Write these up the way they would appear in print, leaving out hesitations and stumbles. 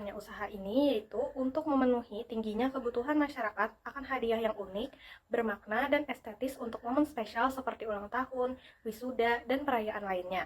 dilakukannya usaha ini yaitu untuk memenuhi tingginya kebutuhan masyarakat akan hadiah yang unik, bermakna, dan estetis untuk momen spesial seperti ulang tahun, wisuda, dan perayaan lainnya.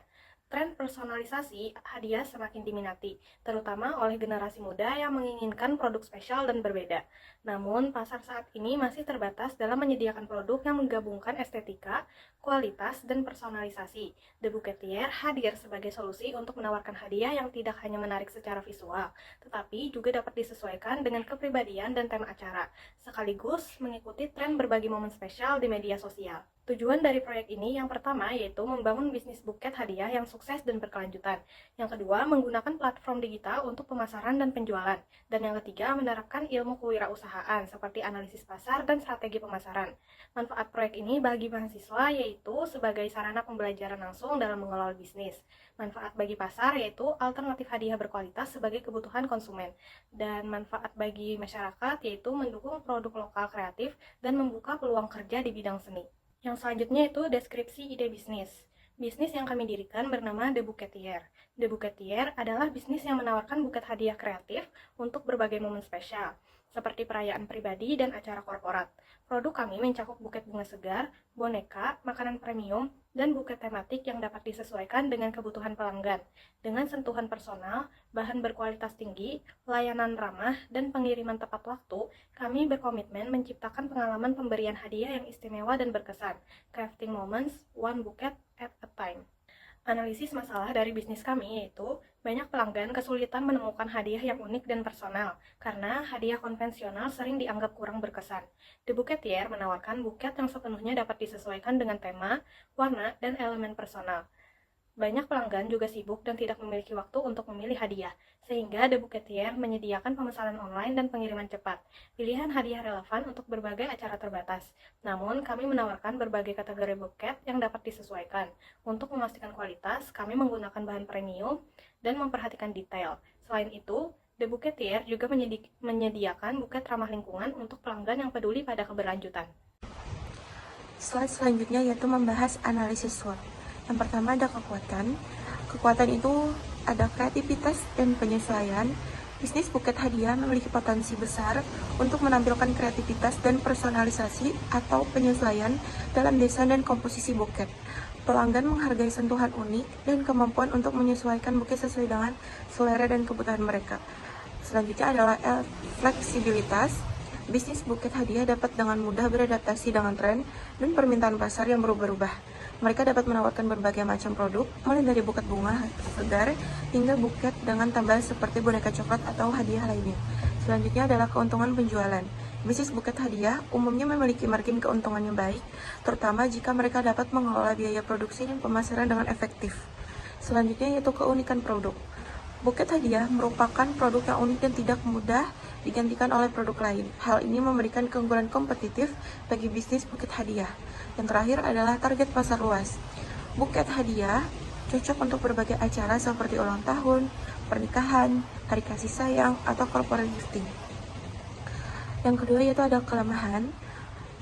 Tren personalisasi hadiah semakin diminati, terutama oleh generasi muda yang menginginkan produk spesial dan berbeda. Namun, pasar saat ini masih terbatas dalam menyediakan produk yang menggabungkan estetika, kualitas, dan personalisasi. The Bouquetier hadir sebagai solusi untuk menawarkan hadiah yang tidak hanya menarik secara visual, tetapi juga dapat disesuaikan dengan kepribadian dan tema acara, sekaligus mengikuti tren berbagi momen spesial di media sosial. Tujuan dari proyek ini yang pertama yaitu membangun bisnis buket hadiah yang sukses dan berkelanjutan. Yang kedua, menggunakan platform digital untuk pemasaran dan penjualan. Dan yang ketiga, menerapkan ilmu kewirausahaan seperti analisis pasar dan strategi pemasaran. Manfaat proyek ini bagi mahasiswa yaitu sebagai sarana pembelajaran langsung dalam mengelola bisnis. Manfaat bagi pasar yaitu alternatif hadiah berkualitas sebagai kebutuhan konsumen. Dan manfaat bagi masyarakat yaitu mendukung produk lokal kreatif dan membuka peluang kerja di bidang seni. Yang selanjutnya itu deskripsi ide bisnis. Bisnis yang kami dirikan bernama The Bouquetier. The Bouquetier adalah bisnis yang menawarkan buket hadiah kreatif untuk berbagai momen spesial, seperti perayaan pribadi dan acara korporat. Produk kami mencakup buket bunga segar, boneka, makanan premium, dan buket tematik yang dapat disesuaikan dengan kebutuhan pelanggan. Dengan sentuhan personal, bahan berkualitas tinggi, layanan ramah, dan pengiriman tepat waktu, kami berkomitmen menciptakan pengalaman pemberian hadiah yang istimewa dan berkesan. Crafting moments, one bouquet at a time. Analisis masalah dari bisnis kami yaitu banyak pelanggan kesulitan menemukan hadiah yang unik dan personal karena hadiah konvensional sering dianggap kurang berkesan. The Bouquetier menawarkan buket yang sepenuhnya dapat disesuaikan dengan tema, warna, dan elemen personal. Banyak pelanggan juga sibuk dan tidak memiliki waktu untuk memilih hadiah, sehingga The Bouquetier menyediakan pemesanan online dan pengiriman cepat. Pilihan hadiah relevan untuk berbagai acara terbatas. Namun, kami menawarkan berbagai kategori buket yang dapat disesuaikan. Untuk memastikan kualitas, kami menggunakan bahan premium dan memperhatikan detail. Selain itu, The Bouquetier juga menyediakan buket ramah lingkungan untuk pelanggan yang peduli pada keberlanjutan. Slide selanjutnya yaitu membahas analisis SWOT. Yang pertama ada kekuatan. Kekuatan itu ada kreativitas dan penyesuaian. Bisnis buket hadiah memiliki potensi besar untuk menampilkan kreativitas dan personalisasi atau penyesuaian dalam desain dan komposisi buket. Pelanggan menghargai sentuhan unik dan kemampuan untuk menyesuaikan buket sesuai dengan selera dan kebutuhan mereka. Selanjutnya adalah fleksibilitas. Bisnis buket hadiah dapat dengan mudah beradaptasi dengan tren dan permintaan pasar yang berubah-ubah. Mereka dapat menawarkan berbagai macam produk, mulai dari buket bunga segar hingga buket dengan tambahan seperti boneka coklat atau hadiah lainnya. Selanjutnya adalah keuntungan penjualan. Bisnis buket hadiah umumnya memiliki margin keuntungan yang baik, terutama jika mereka dapat mengelola biaya produksi dan pemasaran dengan efektif. Selanjutnya yaitu keunikan produk. Buket hadiah merupakan produk yang unik dan tidak mudah digantikan oleh produk lain. Hal ini memberikan keunggulan kompetitif bagi bisnis buket hadiah. Yang terakhir adalah target pasar luas. Buket hadiah cocok untuk berbagai acara seperti ulang tahun, pernikahan, hari kasih sayang, atau corporate gifting. Yang kedua yaitu ada kelemahan,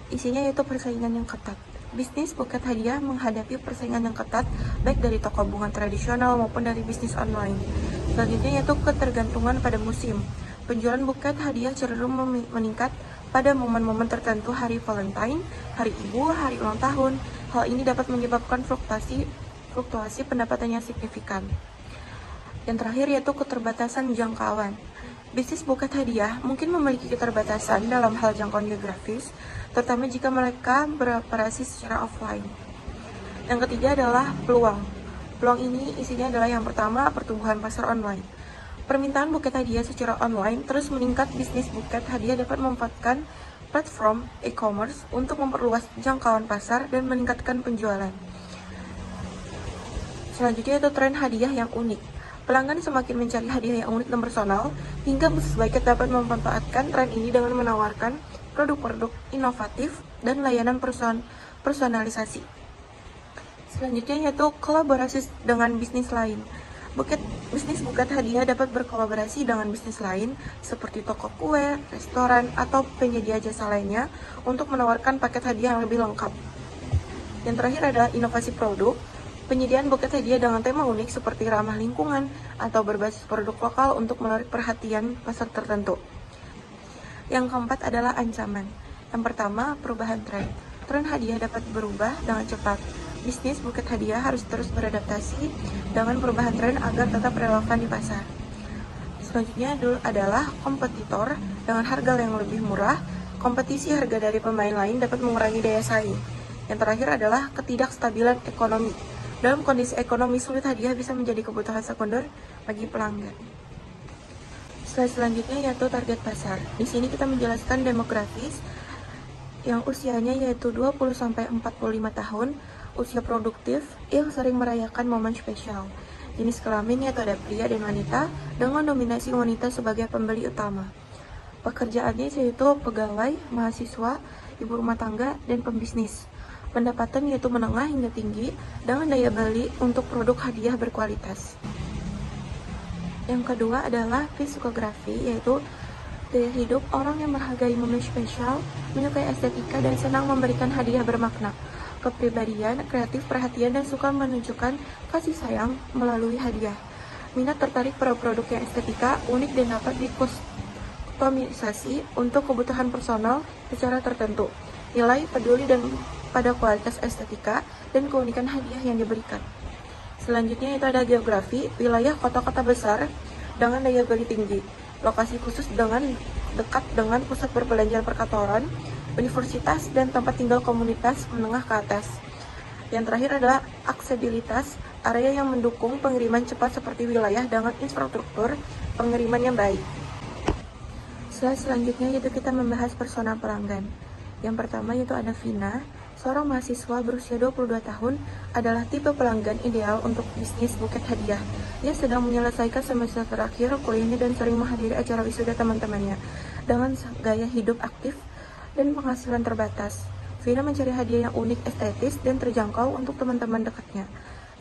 isinya yaitu persaingan yang ketat. Bisnis buket hadiah menghadapi persaingan yang ketat baik dari toko bunga tradisional maupun dari bisnis online. Selanjutnya yaitu ketergantungan pada musim. Penjualan buket hadiah cenderung meningkat pada momen-momen tertentu, hari Valentine, hari ibu, hari ulang tahun. Hal ini dapat menyebabkan fluktuasi pendapatan yang signifikan. Yang terakhir yaitu keterbatasan jangkauan. Bisnis buket hadiah mungkin memiliki keterbatasan dalam hal jangkauan geografis, terutama jika mereka beroperasi secara offline. Yang ketiga adalah peluang. Peluang ini isinya adalah yang pertama, pertumbuhan pasar online. Permintaan buket hadiah secara online terus meningkat. Bisnis buket hadiah dapat memanfaatkan platform e-commerce untuk memperluas jangkauan pasar dan meningkatkan penjualan. Selanjutnya itu tren hadiah yang unik. Pelanggan semakin mencari hadiah yang unik dan personal, hingga bisnis buket dapat memanfaatkan tren ini dengan menawarkan produk-produk inovatif dan layanan personalisasi. Selanjutnya yaitu kolaborasi dengan bisnis lain. Bisnis buket hadiah dapat berkolaborasi dengan bisnis lain seperti toko kue, restoran, atau penyedia jasa lainnya untuk menawarkan paket hadiah yang lebih lengkap. Yang terakhir adalah inovasi produk. Penyediaan buket hadiah dengan tema unik seperti ramah lingkungan atau berbasis produk lokal untuk menarik perhatian pasar tertentu. Yang keempat adalah ancaman. Yang pertama, perubahan tren. Tren hadiah dapat berubah dengan cepat. Bisnis buket hadiah harus terus beradaptasi dengan perubahan tren agar tetap relevan di pasar. Selanjutnya adalah kompetitor dengan harga yang lebih murah. Kompetisi harga dari pemain lain dapat mengurangi daya saing. Yang terakhir adalah ketidakstabilan ekonomi. Dalam kondisi ekonomi sulit, hadiah bisa menjadi kebutuhan sekunder bagi pelanggan. Slide selanjutnya yaitu target pasar. Di sini kita menjelaskan demografis yang usianya yaitu 20-45 tahun, usia produktif yang sering merayakan momen spesial. Jenis kelamin yaitu ada pria dan wanita dengan dominasi wanita sebagai pembeli utama. Pekerjaannya yaitu pegawai, mahasiswa, ibu rumah tangga, dan pembisnis. Pendapatan yaitu menengah hingga tinggi dengan daya beli untuk produk hadiah berkualitas. Yang kedua adalah psikografi, yaitu gaya hidup orang yang menghargai momen spesial, menyukai estetika, dan senang memberikan hadiah bermakna. Kepribadian, kreatif, perhatian, dan suka menunjukkan kasih sayang melalui hadiah. Minat tertarik pada produk yang estetika, unik, dan dapat dikustomisasi untuk kebutuhan personal secara tertentu. Nilai peduli dan pada kualitas estetika dan keunikan hadiah yang diberikan. Selanjutnya itu ada geografi, wilayah kota-kota besar dengan daya beli tinggi, lokasi khusus dengan dekat dengan pusat perbelanjaan perkantoran, universitas, dan tempat tinggal komunitas menengah ke atas. Yang terakhir adalah aksesibilitas, area yang mendukung pengiriman cepat seperti wilayah dengan infrastruktur pengiriman yang baik. Selanjutnya yaitu kita membahas persona pelanggan. Yang pertama yaitu ada Vina, seorang mahasiswa berusia 22 tahun, adalah tipe pelanggan ideal untuk bisnis buket hadiah. Ia sedang menyelesaikan semester terakhir kuliahnya dan sering menghadiri acara wisuda teman-temannya. Dengan gaya hidup aktif dan penghasilan terbatas, Vina mencari hadiah yang unik, estetis, dan terjangkau untuk teman-teman dekatnya.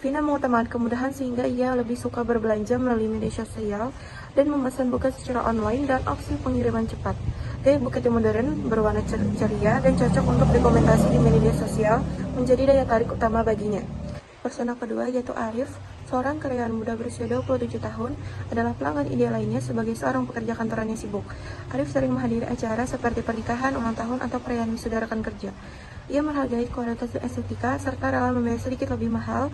Vina mengutamakan kemudahan sehingga ia lebih suka berbelanja melalui media sosial dan memesan buket secara online dan opsi pengiriman cepat. Gaya buket yang modern, berwarna ceria, dan cocok untuk dokumentasi di media sosial menjadi daya tarik utama baginya. Persona kedua yaitu Arif, seorang karyawan muda berusia 27 tahun, adalah pelanggan ideal lainnya sebagai seorang pekerja kantoran yang sibuk. Arif sering menghadiri acara seperti pernikahan, ulang tahun, atau perayaan wisuda rekan kerja. Ia menghargai kualitas dan estetika, serta rela membayar sedikit lebih mahal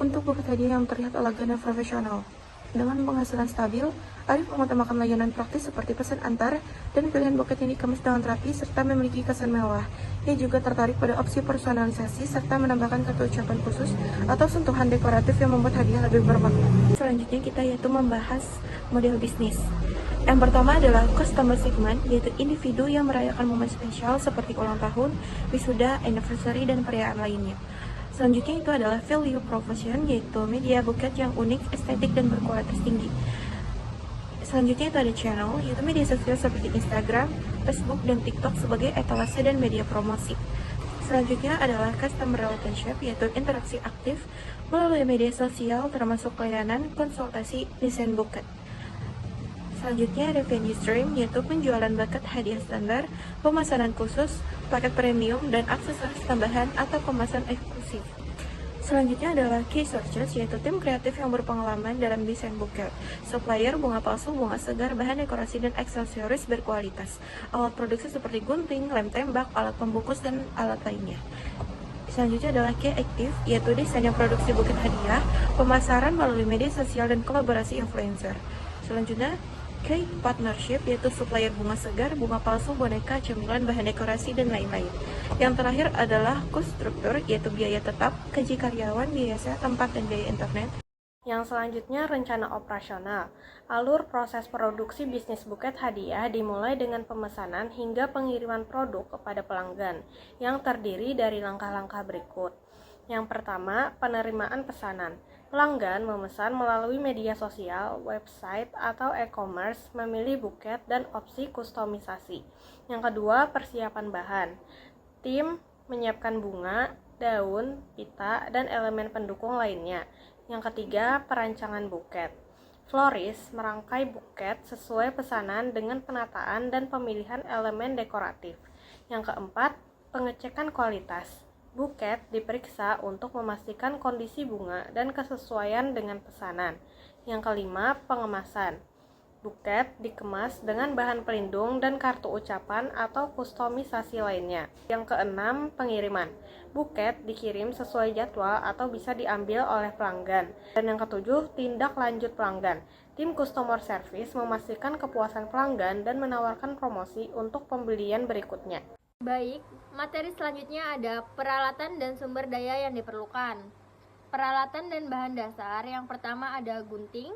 untuk buket hadiah yang terlihat elegan dan profesional. Dengan penghasilan stabil, Arif mengutamakan layanan praktis seperti pesan antar dan pilihan buket yang dikemas dengan rapi serta memiliki kesan mewah. Ia juga tertarik pada opsi personalisasi serta menambahkan kata ucapan khusus atau sentuhan dekoratif yang membuat hadiah lebih bermakna. Selanjutnya kita yaitu membahas model bisnis. Yang pertama adalah customer segment, yaitu individu yang merayakan momen spesial seperti ulang tahun, wisuda, anniversary, dan perayaan lainnya. Selanjutnya itu adalah value proposition, yaitu media buket yang unik, estetik, dan berkualitas tinggi. Selanjutnya itu ada channel, yaitu media sosial seperti Instagram, Facebook, dan TikTok sebagai etalase dan media promosi. Selanjutnya adalah customer relationship, yaitu interaksi aktif melalui media sosial termasuk layanan, konsultasi, desain buket. Selanjutnya revenue stream, yaitu penjualan buket hadiah standar, pemesanan khusus, paket premium, dan aksesoris tambahan atau kemasan eksklusif. Selanjutnya adalah key searches, yaitu tim kreatif yang berpengalaman dalam desain buket, supplier, bunga palsu, bunga segar, bahan dekorasi, dan aksesoris berkualitas, alat produksi seperti gunting, lem tembak, alat pembungkus, dan alat lainnya. Selanjutnya adalah key active, yaitu desain yang produksi buket hadiah, pemasaran melalui media sosial, dan kolaborasi influencer. Selanjutnya key partnership, yaitu supplier bunga segar, bunga palsu, boneka, cemilan, bahan dekorasi, dan lain-lain. Yang terakhir adalah cost struktur, yaitu biaya tetap, gaji karyawan, biaya sewa tempat, dan biaya internet. Yang selanjutnya rencana operasional. Alur proses produksi bisnis buket hadiah dimulai dengan pemesanan hingga pengiriman produk kepada pelanggan yang terdiri dari langkah-langkah berikut. Yang pertama, penerimaan pesanan. Pelanggan memesan melalui media sosial, website, atau e-commerce, memilih buket dan opsi kustomisasi. Yang kedua, persiapan bahan. Tim menyiapkan bunga, daun, pita, dan elemen pendukung lainnya. Yang ketiga, perancangan buket. Floris merangkai buket sesuai pesanan dengan penataan dan pemilihan elemen dekoratif. Yang keempat, pengecekan kualitas. Buket diperiksa untuk memastikan kondisi bunga dan kesesuaian dengan pesanan. Yang kelima, pengemasan. Buket dikemas dengan bahan pelindung dan kartu ucapan atau kustomisasi lainnya. Yang keenam, pengiriman. Buket dikirim sesuai jadwal atau bisa diambil oleh pelanggan. Dan yang ketujuh, tindak lanjut pelanggan. Tim Customer Service memastikan kepuasan pelanggan dan menawarkan promosi untuk pembelian berikutnya. Baik, materi selanjutnya ada peralatan dan sumber daya yang diperlukan. Peralatan dan bahan dasar yang pertama ada gunting,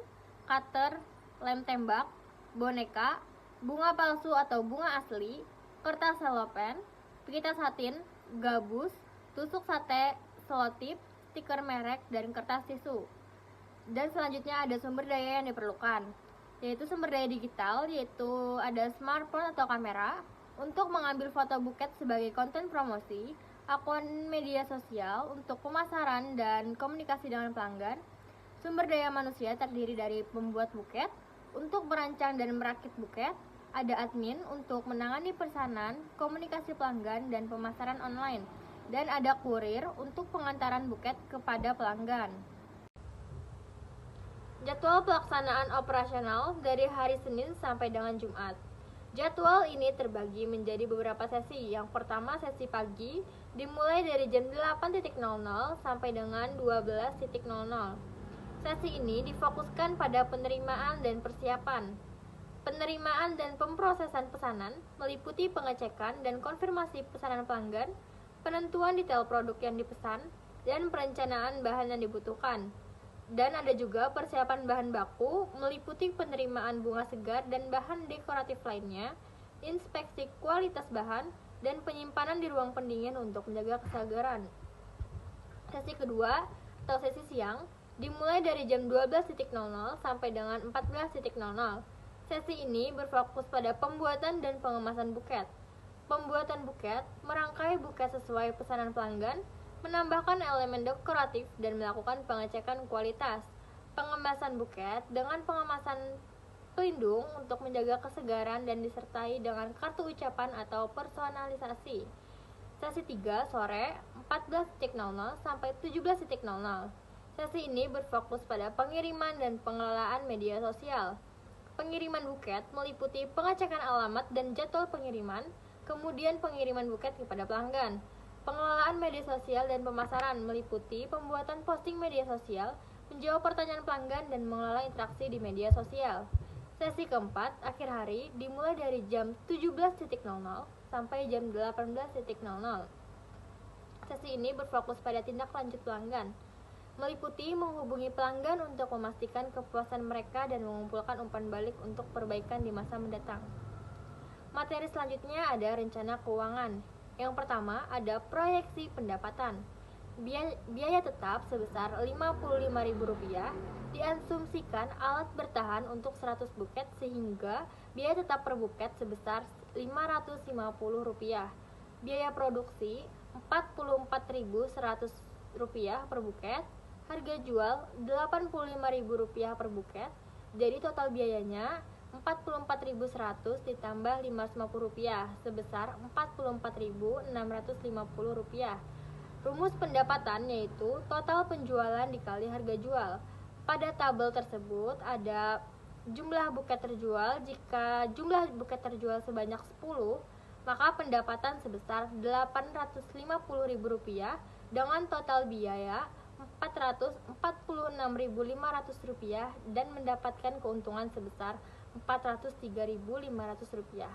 cutter, lem tembak, boneka, bunga palsu atau bunga asli, kertas selopen, pita satin, gabus, tusuk sate, selotip, stiker merek, dan kertas tisu. Dan selanjutnya ada sumber daya yang diperlukan, yaitu sumber daya digital, yaitu ada smartphone atau kamera, untuk mengambil foto buket sebagai konten promosi, akun media sosial untuk pemasaran dan komunikasi dengan pelanggan. Sumber daya manusia terdiri dari pembuat buket, untuk merancang dan merakit buket, ada admin untuk menangani pesanan, komunikasi pelanggan, dan pemasaran online, dan ada kurir untuk pengantaran buket kepada pelanggan. Jadwal pelaksanaan operasional dari hari Senin sampai dengan Jumat. Jadwal ini terbagi menjadi beberapa sesi. Yang pertama, sesi pagi dimulai dari jam 8.00 sampai dengan 12.00. Sesi ini difokuskan pada penerimaan dan persiapan. Penerimaan dan pemrosesan pesanan meliputi pengecekan dan konfirmasi pesanan pelanggan, penentuan detail produk yang dipesan, dan perencanaan bahan yang dibutuhkan. Dan ada juga persiapan bahan baku, meliputi penerimaan bunga segar dan bahan dekoratif lainnya, inspeksi kualitas bahan, dan penyimpanan di ruang pendingin untuk menjaga kesegaran. Sesi kedua, atau sesi siang, dimulai dari jam 12.00 sampai dengan 14.00. Sesi ini berfokus pada pembuatan dan pengemasan buket. Pembuatan buket merangkai buket sesuai pesanan pelanggan, menambahkan elemen dekoratif, dan melakukan pengecekan kualitas. Pengemasan buket dengan pengemasan pelindung untuk menjaga kesegaran dan disertai dengan kartu ucapan atau personalisasi. Sesi 3 sore 14.00 sampai 17.00. Sesi ini berfokus pada pengiriman dan pengelolaan media sosial. Pengiriman buket meliputi pengecekan alamat dan jadwal pengiriman, kemudian pengiriman buket kepada pelanggan. Pengelolaan media sosial dan pemasaran meliputi pembuatan posting media sosial, menjawab pertanyaan pelanggan, dan mengelola interaksi di media sosial. Sesi keempat, akhir hari, dimulai dari jam 17.00 sampai jam 18.00. Sesi ini berfokus pada tindak lanjut pelanggan, meliputi menghubungi pelanggan untuk memastikan kepuasan mereka dan mengumpulkan umpan balik untuk perbaikan di masa mendatang. Materi selanjutnya ada rencana keuangan. Yang pertama ada proyeksi pendapatan. Biaya tetap sebesar Rp55.000 diasumsikan alat bertahan untuk 100 buket sehingga biaya tetap per buket sebesar Rp550. Biaya produksi Rp44.100 per buket. Harga jual Rp85.000 per buket. Jadi total biayanya Rp44.100 ditambah Rp550 sebesar Rp44.650. Rumus pendapatan yaitu total penjualan dikali harga jual. Pada tabel tersebut ada jumlah buket terjual. Jika jumlah buket terjual sebanyak 10, maka pendapatan sebesar Rp850.000 dengan total biaya Rp446.500 dan mendapatkan keuntungan sebesar Rp403.500.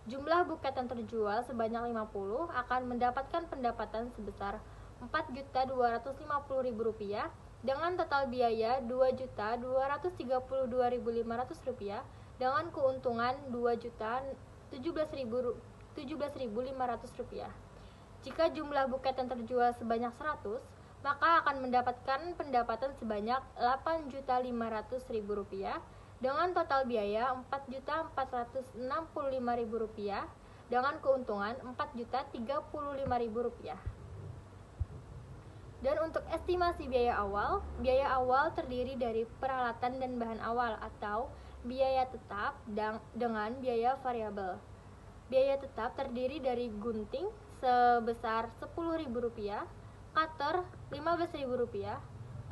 Jumlah buket yang terjual sebanyak 50 akan mendapatkan pendapatan sebesar Rp4.250.000 dengan total biaya Rp2.232.500 dengan keuntungan Rp2.017.500. Jika jumlah buket yang terjual sebanyak 100, maka akan mendapatkan pendapatan sebanyak Rp8.500.000 dengan total biaya Rp4.465.000 dengan keuntungan Rp4.035.000. Dan untuk estimasi biaya awal terdiri dari peralatan dan bahan awal atau biaya tetap dengan biaya variabel. Biaya tetap terdiri dari gunting sebesar Rp10.000, cutter Rp15.000,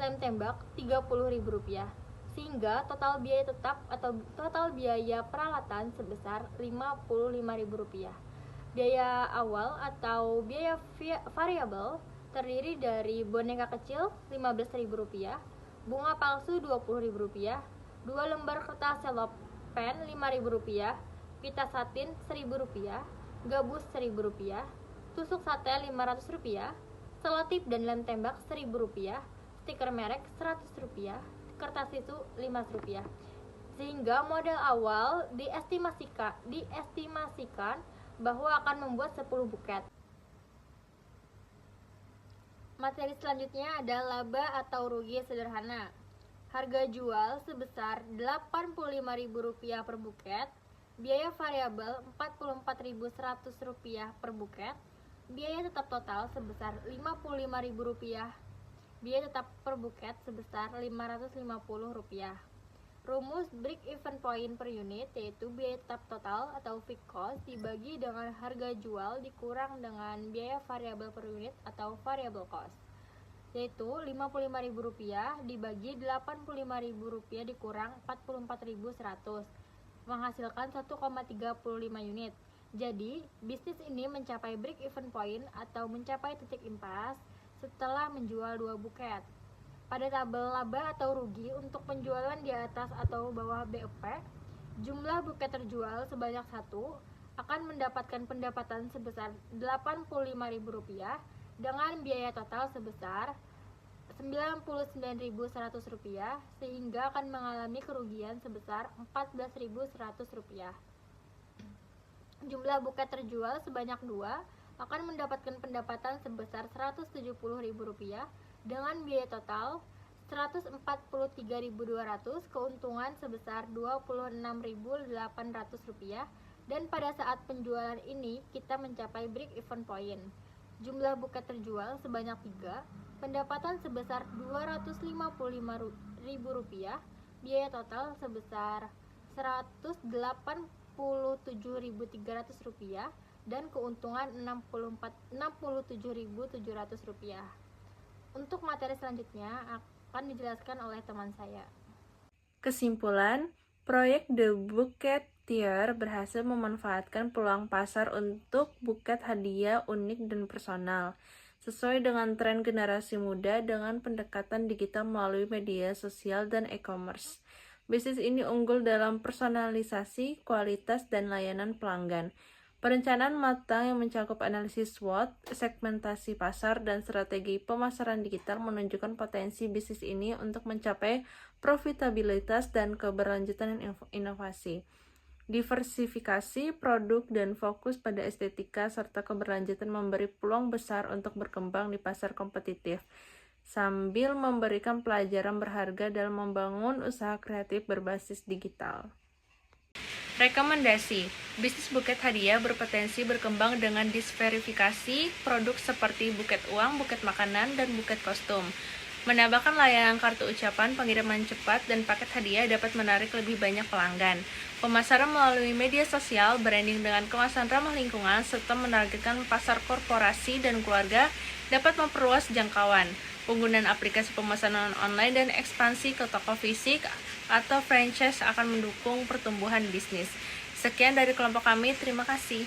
lem tembak Rp30.000, sehingga total biaya tetap atau total biaya peralatan sebesar Rp55.000. Biaya awal atau biaya variabel terdiri dari boneka kecil Rp15.000, bunga palsu Rp20.000, 2 lembar kertas selopen Rp5.000, pita satin Rp1.000, gabus Rp1.000, tusuk sate Rp500, selotip dan lem tembak Rp1.000, stiker merek Rp100, kertas tisu Rp500. Sehingga modal awal diestimasikan bahwa akan membuat 10 buket. Materi selanjutnya adalah laba atau rugi sederhana. Harga jual sebesar Rp85.000 per buket, biaya variabel Rp44.100 per buket, biaya tetap total sebesar Rp55.000, biaya tetap per buket sebesar Rp550. Rumus break even point per unit yaitu biaya tetap total atau fixed cost dibagi dengan harga jual dikurang dengan biaya variabel per unit atau variable cost, yaitu Rp55.000 dibagi Rp85.000 dikurang Rp44.100 menghasilkan 1,35 unit. Jadi, bisnis ini mencapai break even point atau mencapai titik impas setelah menjual 2 buket. Pada tabel laba atau rugi untuk penjualan di atas atau bawah BOP, jumlah buket terjual sebanyak 1 akan mendapatkan pendapatan sebesar Rp85.000 dengan biaya total sebesar Rp99.100 sehingga akan mengalami kerugian sebesar Rp14.100. Jumlah buket terjual sebanyak 2 akan mendapatkan pendapatan sebesar Rp170.000 dengan biaya total Rp143.200, keuntungan sebesar Rp26.800, dan pada saat penjualan ini kita mencapai break even point. Jumlah buket terjual sebanyak 3, pendapatan sebesar Rp255.000, biaya total sebesar Rp187.300, dan keuntungan Rp67.700. Untuk materi selanjutnya akan dijelaskan oleh teman saya. Kesimpulan, proyek The Buketeer berhasil memanfaatkan peluang pasar untuk buket hadiah unik dan personal, sesuai dengan tren generasi muda dengan pendekatan digital melalui media sosial dan e-commerce. Bisnis ini unggul dalam personalisasi, kualitas, dan layanan pelanggan. Perencanaan matang yang mencakup analisis SWOT, segmentasi pasar, dan strategi pemasaran digital menunjukkan potensi bisnis ini untuk mencapai profitabilitas dan keberlanjutan inovasi. Diversifikasi produk dan fokus pada estetika serta keberlanjutan memberi peluang besar untuk berkembang di pasar kompetitif, sambil memberikan pelajaran berharga dalam membangun usaha kreatif berbasis digital. Rekomendasi, bisnis buket hadiah berpotensi berkembang dengan diversifikasi produk seperti buket uang, buket makanan, dan buket kostum. Menambahkan layanan kartu ucapan, pengiriman cepat, dan paket hadiah dapat menarik lebih banyak pelanggan. Pemasaran melalui media sosial, branding dengan kemasan ramah lingkungan, serta menargetkan pasar korporasi dan keluarga dapat memperluas jangkauan. Penggunaan aplikasi pemesanan online dan ekspansi ke toko fisik atau franchise akan mendukung pertumbuhan bisnis. Sekian dari kelompok kami, terima kasih.